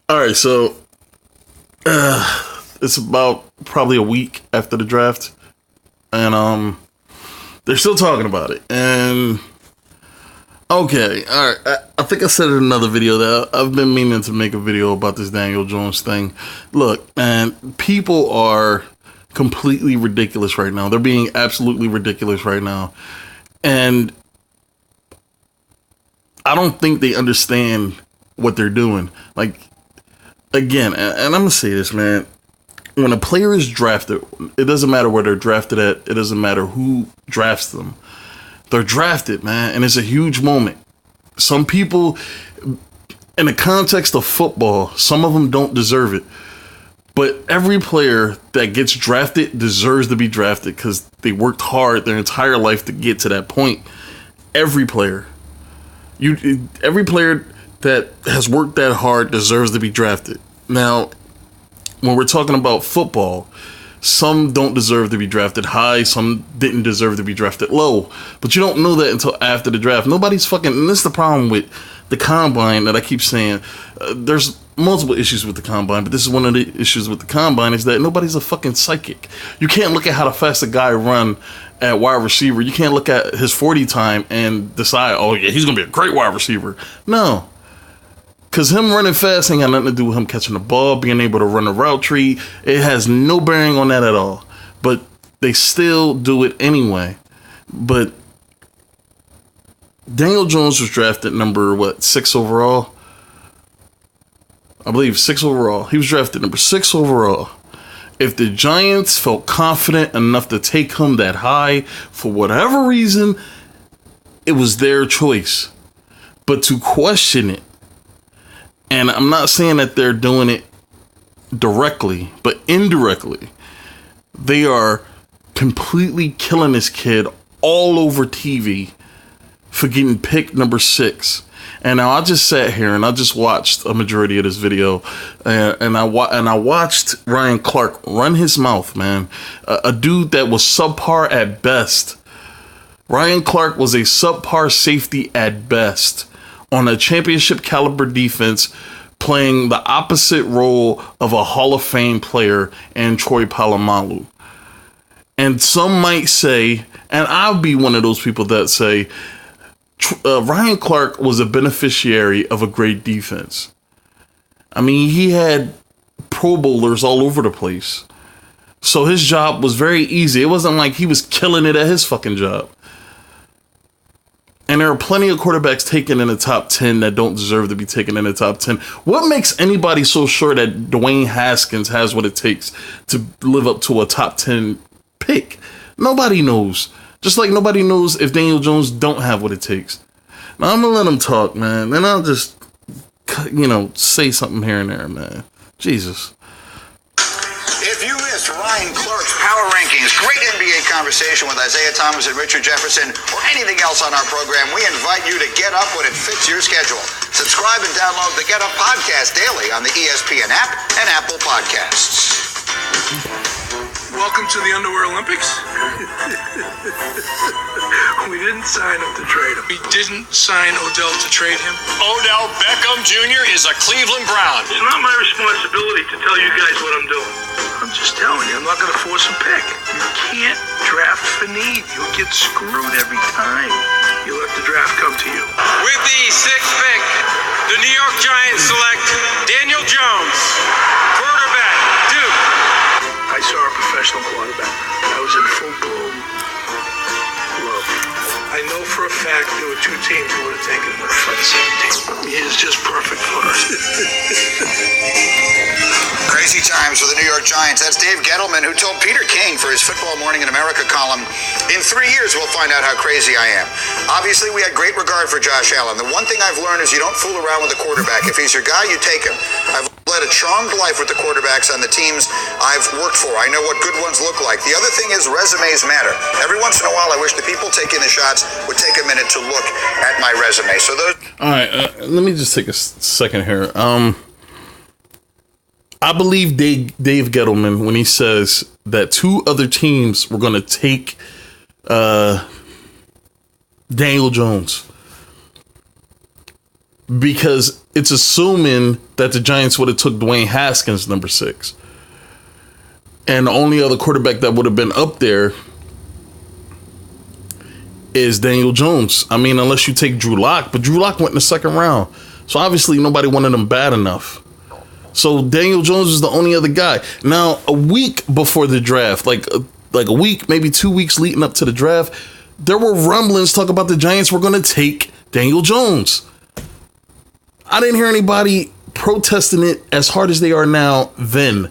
All right, so it's about probably a week after the draft, and they're still talking about it. And okay, all right, I think I said in another video that I've been meaning to make a video about this Daniel Jones thing. Look, man, people are completely ridiculous right now. They're being absolutely ridiculous right now, and I don't think they understand what they're doing. Like, again, and I'm gonna say this, man. When a player is drafted, it doesn't matter where they're drafted at. It doesn't matter who drafts them. They're drafted, man, and it's a huge moment. Some people, in the context of football, some of them don't deserve it. But every player that gets drafted deserves to be drafted because they worked hard their entire life to get to that point. Every player. Every player that has worked that hard deserves to be drafted. Now, when we're talking about football, some don't deserve to be drafted high, some didn't deserve to be drafted low. But you don't know that until after the draft. Nobody's fucking, and this is the problem with the combine that I keep saying. There's multiple issues with the combine, but this is one of the issues with the combine is that nobody's a fucking psychic. You can't look at how fast a guy run at wide receiver. You can't look at his 40 time and decide, oh yeah, he's going to be a great wide receiver. No. Because him running fast ain't got nothing to do with him catching the ball, being able to run a route tree. It has no bearing on that at all. But they still do it anyway. But Daniel Jones was drafted number, 6 overall? I believe 6 overall. He was drafted number 6 overall. If the Giants felt confident enough to take him that high, for whatever reason, it was their choice. But to question it, and I'm not saying that they're doing it directly, but indirectly, they are completely killing this kid all over TV for getting picked number 6. And now I just sat here and I just watched a majority of this video, and I watched Ryan Clark run his mouth, man. A dude that was subpar at best. Ryan Clark was a subpar safety at best on a championship caliber defense, playing the opposite role of a Hall of Fame player and Troy Polamalu. And some might say, and I'll be one of those people that say, Ryan Clark was a beneficiary of a great defense. I mean, he had Pro Bowlers all over the place. So his job was very easy. It wasn't like he was killing it at his fucking job. And there are plenty of quarterbacks taken in the top 10 that don't deserve to be taken in the top 10. What makes anybody so sure that Dwayne Haskins has what it takes to live up to a top 10 pick? Nobody knows. Just like nobody knows if Daniel Jones don't have what it takes. Now, I'm going to let him talk, man. Then I'll just, say something here and there, man. Jesus. If you missed Ryan Clark's Power Rankings, great NBA conversation with Isaiah Thomas and Richard Jefferson, or anything else on our program, we invite you to get up when it fits your schedule. Subscribe and download the Get Up podcast daily on the ESPN app and Apple Podcasts. Welcome to the Underwear Olympics. We didn't sign him to trade him. We didn't sign Odell to trade him. Odell Beckham Jr. is a Cleveland Brown. It's not my responsibility to tell you guys what I'm doing. I'm just telling you, I'm not going to force a pick. You can't draft for need. You'll get screwed every time you let the draft come to you. With the 6th pick, the New York Giants select Daniel Jones, quarterback, Duke. I saw a professional quarterback. I was in full bloom love. I know for a fact there were 2 teams who would have taken him at front safety. He is just perfect for us. Crazy times for the New York Giants. That's Dave Gettleman, who told Peter King for his Football Morning in America column, in 3 years we'll find out how crazy I am. Obviously, we had great regard for Josh Allen. The one thing I've learned is you don't fool around with the quarterback. If he's your guy, you take him. I've led a charmed life with the quarterbacks on the teams I've worked for. I know what good ones look like. The other thing is resumes matter. Every once in a while, I wish the people taking the shots would take a minute to look at my resume. So those. All right, let me just take a second here. I believe Dave Gettleman when he says that 2 other teams were going to take Daniel Jones, because it's assuming that the Giants would have took Dwayne Haskins number 6. And the only other quarterback that would have been up there is Daniel Jones. I mean, unless you take Drew Lock, but Drew Lock went in the second round. So obviously nobody wanted him bad enough. So Daniel Jones is the only other guy. Now, a week before the draft, like a week, maybe 2 weeks leading up to the draft, there were rumblings talk about the Giants were going to take Daniel Jones. I didn't hear anybody protesting it as hard as they are now then.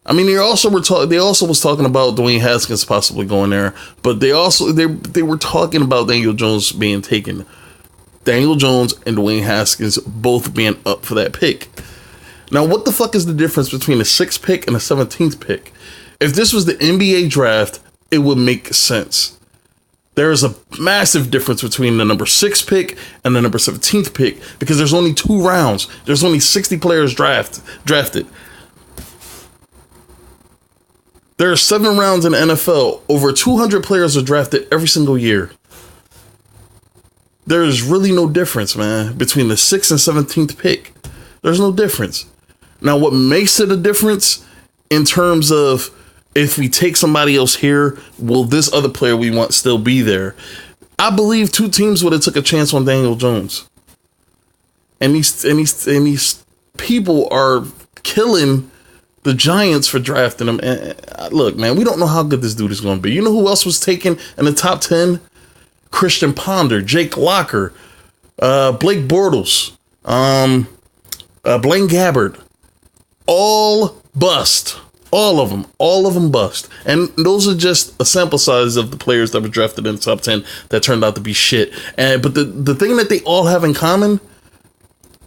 I mean, they also was talking about Dwayne Haskins possibly going there, but they were talking about Daniel Jones being taken. Daniel Jones and Dwayne Haskins both being up for that pick. Now, what the fuck is the difference between the 6th pick and the 17th pick? If this was the NBA draft, it would make sense. There is a massive difference between the number 6 pick and the number 17th pick because there's only 2 rounds. There's only 60 players drafted. There are 7 rounds in the NFL. Over 200 players are drafted every single year. There is really no difference, man, between the 6th and 17th pick. There's no difference. Now, what makes it a difference in terms of if we take somebody else here, will this other player we want still be there? I believe 2 teams would have took a chance on Daniel Jones. And these people are killing the Giants for drafting him. And look, man, we don't know how good this dude is going to be. You know who else was taken in the top 10? Christian Ponder, Jake Locker, Blake Bortles, Blaine Gabbert. All bust. All of them bust. And those are just a sample size of the players that were drafted in the top 10 that turned out to be shit. But the thing that they all have in common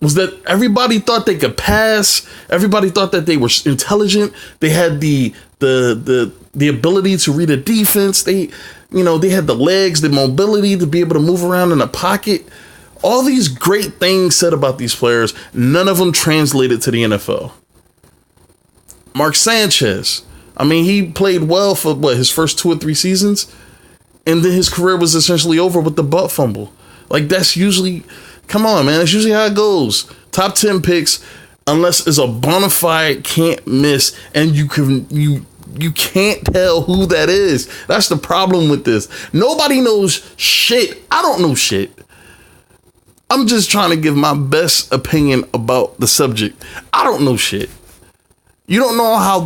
was that everybody thought they could pass. Everybody thought that they were intelligent. They had the ability to read a defense. They had the legs, the mobility to be able to move around in a pocket. All these great things said about these players, none of them translated to the NFL. Mark Sanchez, I mean, he played well for his first 2 or 3 seasons, and then his career was essentially over with the butt fumble. Like, that's usually, come on, man, that's usually how it goes. Top 10 picks, unless it's a bona fide can't miss, and you can't tell who that is. That's the problem with this. Nobody knows shit. I don't know shit. I'm just trying to give my best opinion about the subject. I don't know shit. You don't know how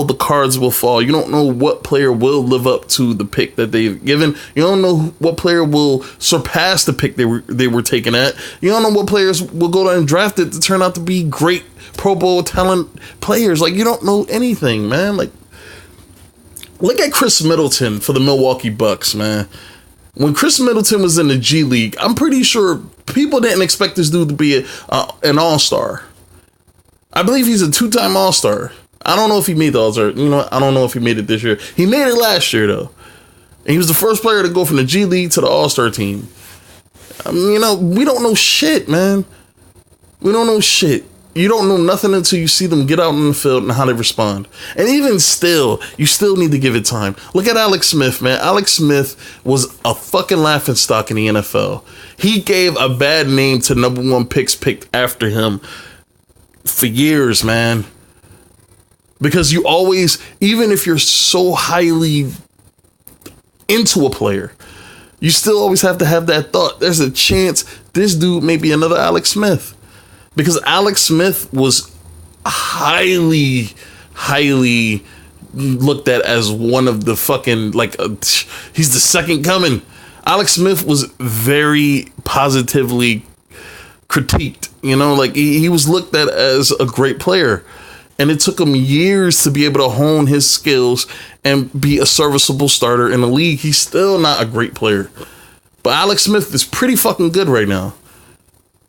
the cards will fall. You don't know what player will live up to the pick that they've given. You don't know what player will surpass the pick they were taken at. You don't know what players will go down and draft it to turn out to be great Pro Bowl talent players. Like, you don't know anything, man. Like, look at Chris Middleton for the Milwaukee Bucks, man. When Chris Middleton was in the G League, I'm pretty sure people didn't expect this dude to be an all-star. I believe he's a 2-time All-Star. I don't know if he made the All-Star. I don't know if he made it this year. He made it last year, though. And he was the first player to go from the G League to the All-Star team. We don't know shit, man. We don't know shit. You don't know nothing until you see them get out on the field and how they respond. And even still, you still need to give it time. Look at Alex Smith, man. Alex Smith was a fucking laughingstock in the NFL. He gave a bad name to number 1 picks picked after him for years, man. Because you always, even if you're so highly into a player, you still always have to have that thought. There's a chance this dude may be another Alex Smith. Because Alex Smith was highly looked at as one of the fucking, he's the second coming. Alex Smith was very positively critiqued, he was looked at as a great player, and it took him years to be able to hone his skills and be a serviceable starter in the league. He's still not a great player, but Alex Smith is pretty fucking good right now.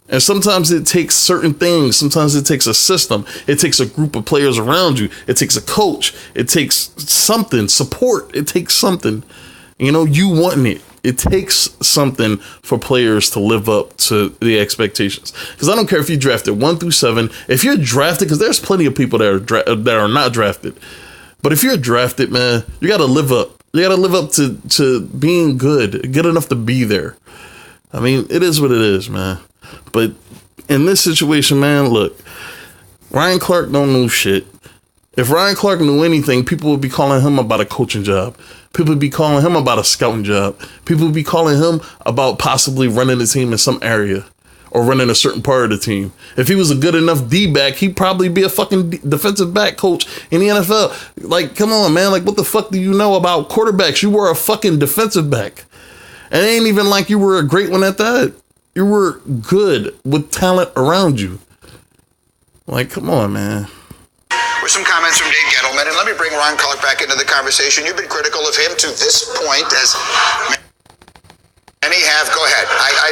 And sometimes it takes certain things. Sometimes it takes a system. It takes a group of players around you. It takes a coach. It takes something, support. It takes something, you wanting it. It takes something for players to live up to the expectations. Because I don't care if you drafted 1 through 7. If you're drafted, because there's plenty of people that are not drafted. But if you're drafted, man, you got to live up. You got to live up to being good enough to be there. I mean, it is what it is, man. But in this situation, man, look, Ryan Clark don't know shit. If Ryan Clark knew anything, people would be calling him about a coaching job. People would be calling him about a scouting job. People would be calling him about possibly running the team in some area or running a certain part of the team. If he was a good enough D-back, he'd probably be a fucking defensive back coach in the NFL. Like, come on, man. Like, what the fuck do you know about quarterbacks? You were a fucking defensive back. And it ain't even like you were a great one at that. You were good with talent around you. Like, come on, man. With some comments from Dave Gettleman, and let me bring Ron Clark back into the conversation. You've been critical of him to this point, as many have. Go ahead. I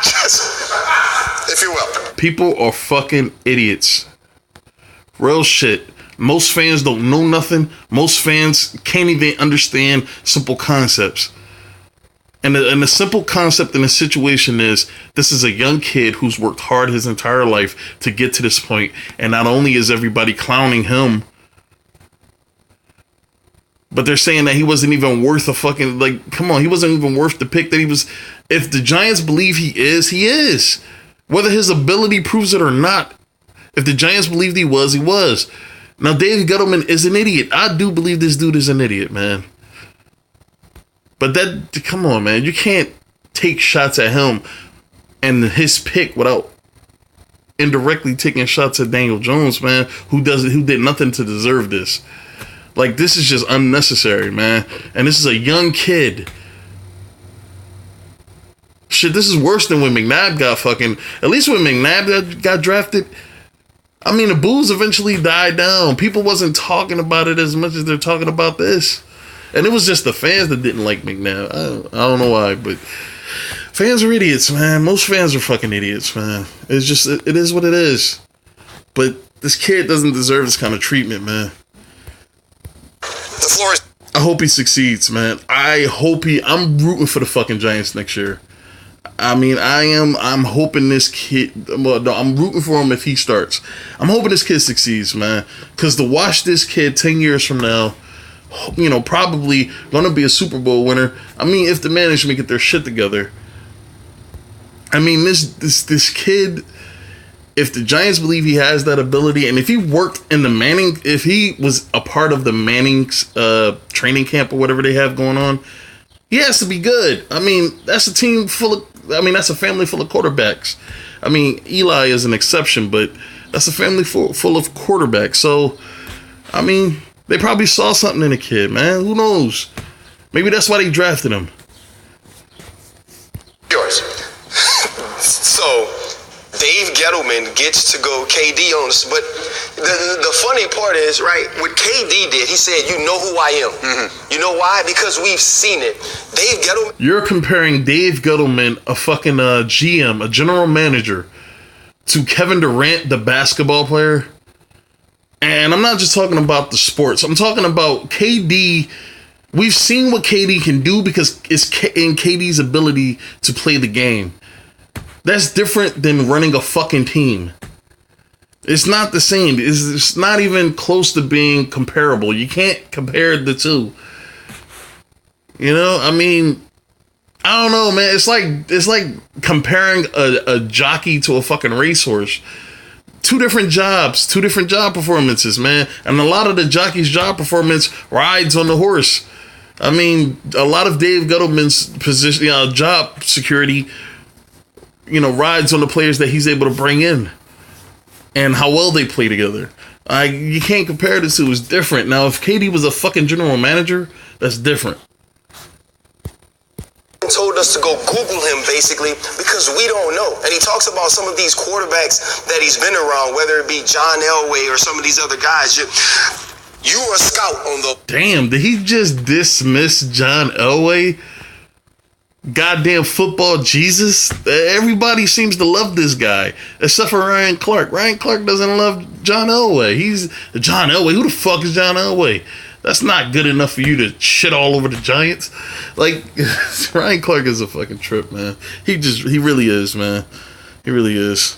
just, if you will. People are fucking idiots. Real shit. Most fans don't know nothing. Most fans can't even understand simple concepts. And the simple concept in the situation is, this is a young kid who's worked hard his entire life to get to this point. And not only is everybody clowning him, but they're saying that he wasn't even worth a fucking, like, come on, he wasn't even worth the pick that he was. If the Giants believe he is, he is. Whether his ability proves it or not. If the Giants believed he was, he was. Now, Dave Gettleman is an idiot. I do believe this dude is an idiot, man. But that, come on, man. You can't take shots at him and his pick without indirectly taking shots at Daniel Jones, man, who did nothing to deserve this. Like, this is just unnecessary, man. And this is a young kid. Shit, this is worse than when McNabb got fucking... At least when McNabb got drafted, I mean, the boos eventually died down. People wasn't talking about it as much as they're talking about this. And it was just the fans that didn't like McNabb. I don't know why, but fans are idiots, man. Most fans are fucking idiots, man. It's just, it is what it is. But this kid doesn't deserve this kind of treatment, man. The floor is... I hope he succeeds, man. I'm rooting for the fucking Giants next year. I mean, I'm hoping this kid, well, no, I'm rooting for him if he starts. I'm hoping this kid succeeds, man. Because to watch this kid 10 years from now, you know, probably going to be a Super Bowl winner. I mean, if the management get their shit together. I mean, this kid, if the Giants believe he has that ability, and if he worked in the Manning, if he was a part of the Manning's training camp or whatever they have going on, he has to be good. I mean, that's a team that's a family full of quarterbacks. I mean, Eli is an exception, but that's a family full of quarterbacks. So, I mean, they probably saw something in the kid, man. Who knows? Maybe that's why they drafted him. Yours. So, Dave Gettleman gets to go KD on us, but the funny part is, right, what KD did, he said, you know who I am. Mm-hmm. You know why? Because we've seen it. Dave Gettleman... You're comparing Dave Gettleman, a fucking GM, a general manager, to Kevin Durant, the basketball player. And I'm not just talking about the sports. I'm talking about KD. We've seen what KD can do because it's in KD's ability to play the game. That's different than running a fucking team. It's not the same. It's not even close to being comparable. You can't compare the two. You know, I mean, I don't know, man. It's like comparing a jockey to a fucking racehorse. Two different job performances, man. And a lot of the jockey's job performance rides on the horse. I mean, a lot of Dave Gettleman's position, job security, rides on the players that he's able to bring in and how well they play together. You can't compare the two. It's different. Now, if KD was a fucking general manager, that's different. Told us to go Google him, basically, because we don't know. And he talks about some of these quarterbacks that he's been around, whether it be John Elway or some of these other guys. You were a scout on the... Damn, did he just dismiss John Elway? Goddamn football Jesus. Everybody seems to love this guy, except for Ryan Clark. Ryan Clark doesn't love John Elway. He's John Elway. Who the fuck is John Elway? That's not good enough for you to shit all over the Giants. Like, Ryan Clark is a fucking trip, man. He really is, man. He really is.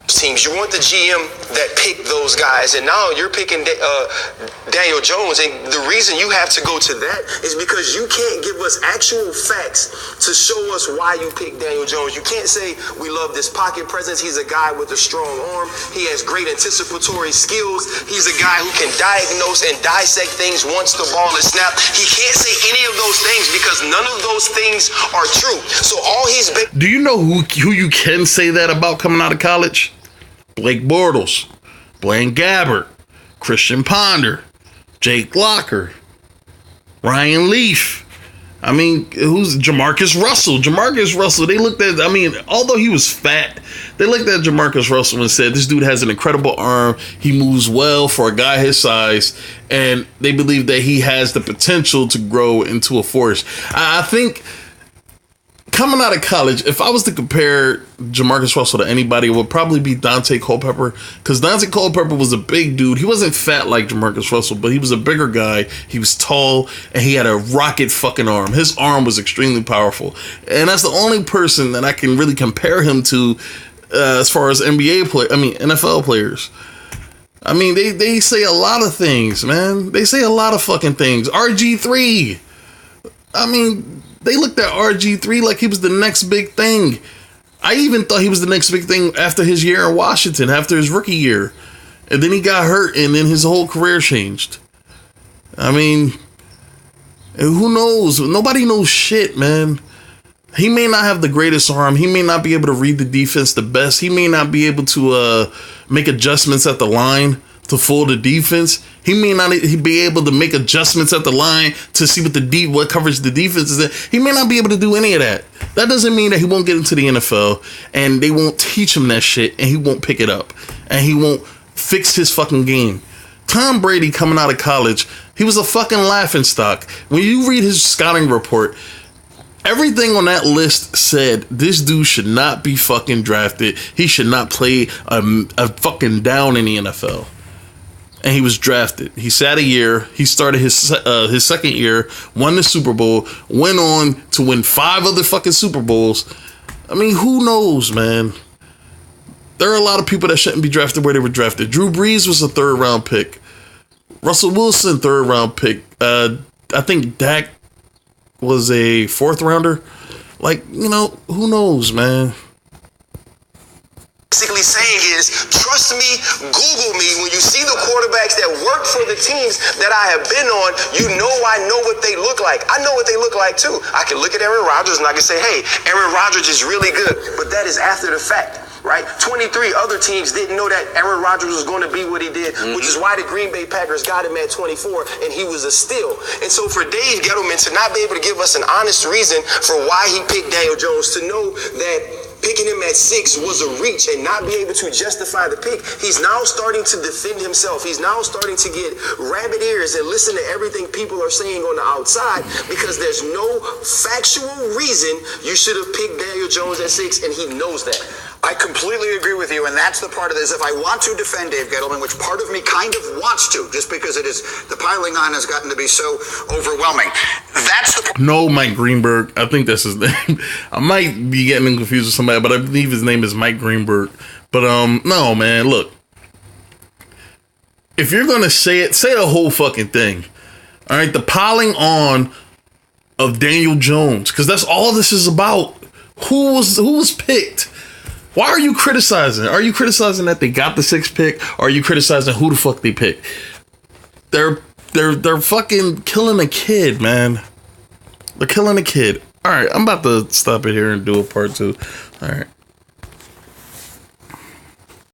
teams. You want the GM that picked those guys, and now you're picking Daniel Jones. And the reason you have to go to that is because you can't give us actual facts to show us why you picked Daniel Jones. You can't say we love this pocket presence. He's a guy with a strong arm. He has great anticipatory skills. He's a guy who can diagnose and dissect things once the ball is snapped. He can't say any of those things because none of those things are true. So all he's been. Do you know who you can say that about coming out of college? Blake Bortles, Blaine Gabbert, Christian Ponder, Jake Locker, Ryan Leaf. I mean, who's Jamarcus Russell? Jamarcus Russell, they looked at, I mean, although he was fat, they looked at Jamarcus Russell and said, this dude has an incredible arm. He moves well for a guy his size. And they believe that he has the potential to grow into a force. I think coming out of college, if I was to compare Jamarcus Russell to anybody, it would probably be Dante Culpepper. Because Dante Culpepper was a big dude. He wasn't fat like Jamarcus Russell, but he was a bigger guy. He was tall, and he had a rocket fucking arm. His arm was extremely powerful. And that's the only person that I can really compare him to as far as NFL players. I mean, they say a lot of things, man. They say a lot of fucking things. RG3. I mean, they looked at RG3 like he was the next big thing. I even thought he was the next big thing after his year in Washington, after his rookie year. And then he got hurt, and then his whole career changed. I mean, who knows? Nobody knows shit, man. He may not have the greatest arm. He may not be able to read the defense the best. He may not be able to make adjustments at the line to fool the defense. He may not be able to make adjustments at the line to see what coverage the defense is in. He may not be able to do any of that. That doesn't mean that he won't get into the NFL and they won't teach him that shit and he won't pick it up and he won't fix his fucking game. Tom Brady coming out of college, he was a fucking laughingstock. When you read his scouting report, everything on that list said this dude should not be fucking drafted. He should not play a fucking down in the NFL. And he was drafted. He sat a year. He started his second year, won the Super Bowl, went on to win 5 other fucking Super Bowls. I mean, who knows, man? There are a lot of people that shouldn't be drafted where they were drafted. Drew Brees was a 3rd round pick. Russell Wilson, 3rd round pick. I think Dak was a 4th rounder. Like, you know, who knows, man? Basically saying is, trust me, Google me. When you see the quarterbacks that work for the teams that I have been on, you know I know what they look like. I know what they look like too. I can look at Aaron Rodgers and I can say, hey, Aaron Rodgers is really good. But that is after the fact, right? 23 other teams didn't know that Aaron Rodgers was going to be what he did, which is why the Green Bay Packers got him at 24 and he was a steal. And so for Dave Gettleman to not be able to give us an honest reason for why he picked Daniel Jones, to know that picking him at 6 was a reach and not be able to justify the pick, he's now starting to defend himself. He's now starting to get rabbit ears and listen to everything people are saying on the outside because there's no factual reason you should have picked Daniel Jones at 6, and he knows that. I completely agree with you, and that's the part of this. If I want to defend Dave Gettleman, which part of me kind of wants to, just because it is, the piling on has gotten to be so overwhelming. That's the part. No, Mike Greenberg. I think that's his name. I might be getting him confused with somebody, but I believe his name is Mike Greenberg. But no, man, look. If you're gonna say it, say the whole fucking thing. All right, the piling on of Daniel Jones, because that's all this is about. Who was picked? Why are you criticizing? Are you criticizing that they got the 6th pick? Or are you criticizing who the fuck they picked? They're fucking killing a kid, man. They're killing a kid. All right, I'm about to stop it here and do a part 2. All right.